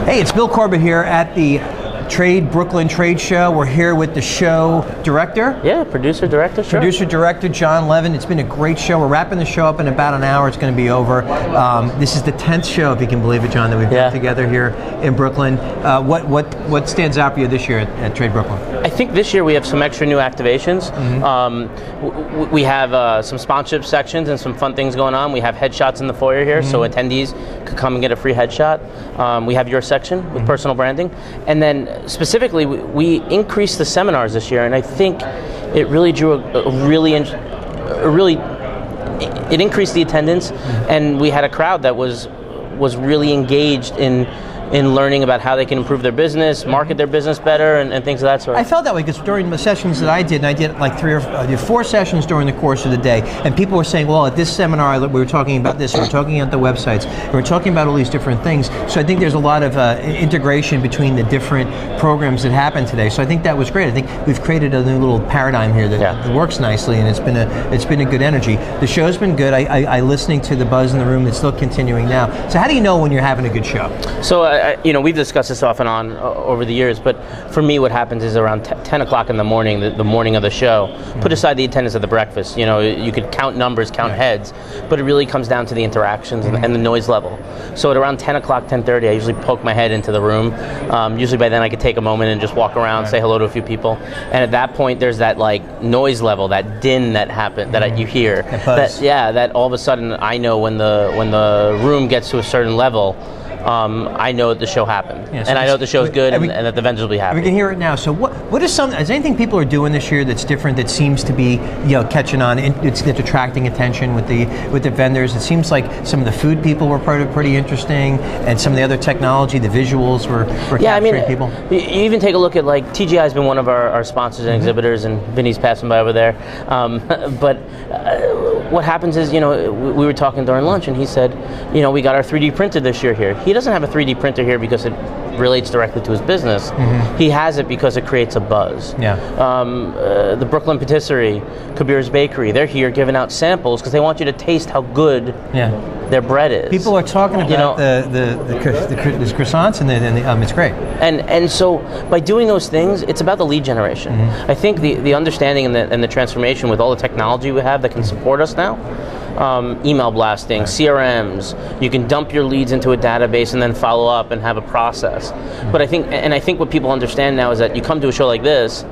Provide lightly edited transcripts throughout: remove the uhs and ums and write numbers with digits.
Hey, it's Bill Corbett here at the Brooklyn Trade Show. We're here with the show director. Yeah, producer director, sure. Producer director, John Levin. It's been a great show. We're wrapping the show up in about an hour. It's going to be over. This is the 10th show, if you can believe it, John, that we've done together here in Brooklyn. What stands out for you this year at Trade Brooklyn? I think this year we have some extra new activations. We have some sponsorship sections and some fun things going on. We have headshots in the foyer here, so attendees could come and get a free headshot. We have your section with personal branding. And then specifically, we increased the seminars this year, and I think it really drew it increased the attendance, and we had a crowd that was really engaged in learning about how they can improve their business, market their business better, and things of that sort. I felt that way because during the sessions that I did, and I did like I did 4 sessions during the course of the day, and people were saying, well, at this seminar we were talking about this, we were talking about the websites, we were talking about all these different things. So I think there's a lot of integration between the different programs that happen today. So I think that was great. I think we've created a new little paradigm here that works nicely, and it's been a good energy. The show's been good. I listening to the buzz in the room. It's still continuing now. So how do you know when you're having a good show? So we've discussed this off and on over the years, but for me what happens is around 10 o'clock in the morning, the morning of the show, put aside the attendance at the breakfast, you could count numbers, count heads, but it really comes down to the interactions and the noise level. So at around 10 o'clock, 10:30, I usually poke my head into the room. Usually by then I could take a moment and just walk around, say hello to a few people, and at that point there's that noise level, that din that happen, that you hear. That all of a sudden I know when the room gets to a certain level, I know that the show happened, and I know the show's good, and that the vendors will be happy. We can hear it now. So what is anything people are doing this year that's different, that seems to be catching on? It's attracting attention with the vendors. It seems like some of the food people were pretty interesting, and some of the other technology, the visuals were capturing people. You even take a look at TGI has been one of our sponsors and exhibitors, and Vinny's passing by over there. But what happens is, we were talking during lunch, and he said, we got our 3D printer this year here. He doesn't have a 3D printer here because it relates directly to his business. He has it because it creates a buzz. The Brooklyn Patisserie, Kabir's Bakery, they're here giving out samples because they want you to taste how good their bread is. People are talking about the croissants, and it's great. And so by doing those things, it's about the lead generation. I think the understanding and the transformation with all the technology we have that can support us now, email blasting, CRMs, you can dump your leads into a database and then follow up and have a process. But I think what people understand now is that you come to a show like this,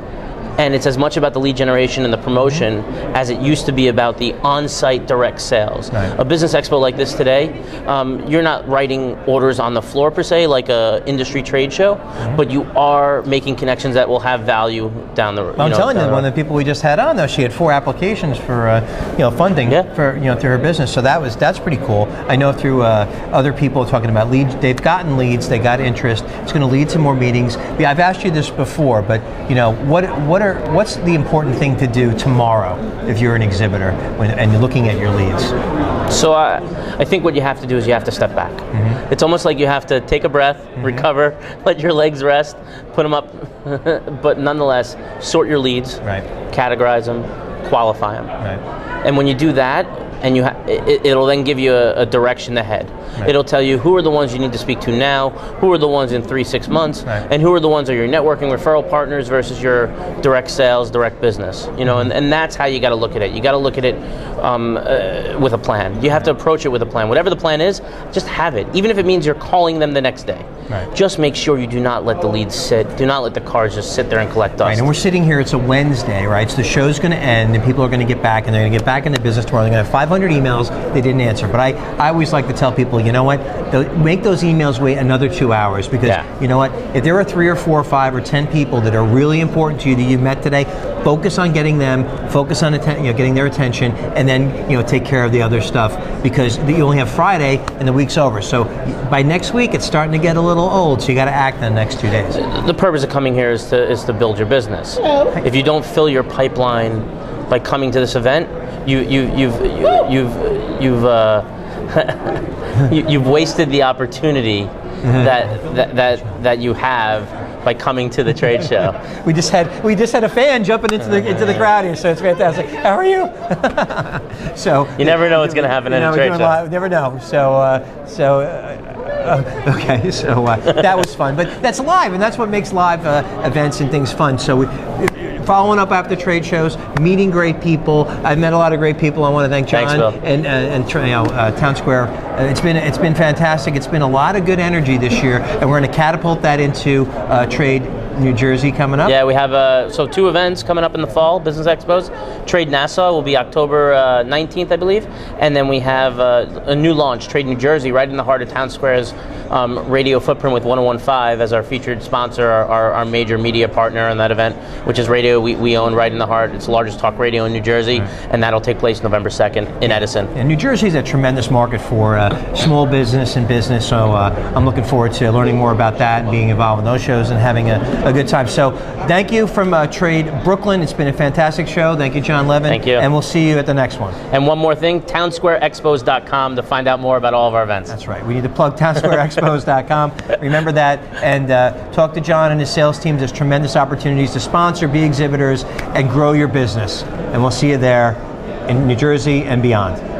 and it's as much about the lead generation and the promotion as it used to be about the on-site direct sales. A business expo like this today, you're not writing orders on the floor per se, like a industry trade show, but you are making connections that will have value down the road. I'm telling you, one of the people we just had on, though, she had 4 applications for funding for through her business. So that's pretty cool. I know through other people talking about leads, they've gotten leads, they got interest. It's going to lead to more meetings. Yeah, I've asked you this before, but what's the important thing to do tomorrow if you're an exhibitor and you're looking at your leads? So I think what you have to do is you have to step back. It's almost like you have to take a breath, recover, let your legs rest, put them up, but nonetheless, sort your leads, categorize them, qualify them. And when you do that, and it'll then give you a direction ahead. It'll tell you who are the ones you need to speak to now, who are the ones in 3-6 months, and who are the ones that are your networking referral partners versus your direct sales, direct business. And that's how you got to look at it. You got to look at it with a plan. You have to approach it with a plan. Whatever the plan is, just have it. Even if it means you're calling them the next day. Just make sure you do not let the leads sit. Do not let the cars just sit there and collect dust. And we're sitting here. It's a Wednesday, right? So the show's going to end, and people are going to get back, and they're going to get back into business tomorrow. They're going to have 500 emails they didn't answer. But I always like to tell people, you know what? Make those emails wait another 2 hours, because you know what? If there are 3 or 4 or 5 or 10 people that are really important to you that you met today, focus on getting them, focus on getting their attention, and then take care of the other stuff, because you only have Friday and the week's over. So by next week, it's starting to get a little old. So you got to act in the next 2 days. The purpose of coming here is to build your business. If you don't fill your pipeline by coming to this event, you've wasted the opportunity that you have by coming to the trade show. We just had a fan jumping into the crowd here, so it's fantastic. How are you? So you never know what's going to happen at a trade show. You never know. So Okay, so that was fun. But that's live, and that's what makes live events and things fun. So following up after trade shows, meeting great people. I've met a lot of great people. I want to thank John and Townsquare. It's been fantastic. It's been a lot of good energy this year, and we're going to catapult that into Trade New Jersey coming up. Yeah, we have 2 events coming up in the fall, business expos. Trade Nassau will be October 19th, I believe, and then we have a new launch, Trade New Jersey, right in the heart of Townsquare's radio footprint with 101.5 as our featured sponsor, our major media partner on that event, which is radio we own right in the heart. It's the largest talk radio in New Jersey, and that'll take place November 2nd in Edison. And New Jersey is a tremendous market for small business and business, so I'm looking forward to learning more about that and being involved in those shows and having a good time. So thank you from Trade Brooklyn. It's been a fantastic show. Thank you, John Levin. Thank you. And we'll see you at the next one. And one more thing, townsquareexpos.com to find out more about all of our events. That's right. We need to plug townsquareexpos.com. Remember that, and talk to John and his sales team. There's tremendous opportunities to sponsor, be exhibitors, and grow your business. And we'll see you there in New Jersey and beyond.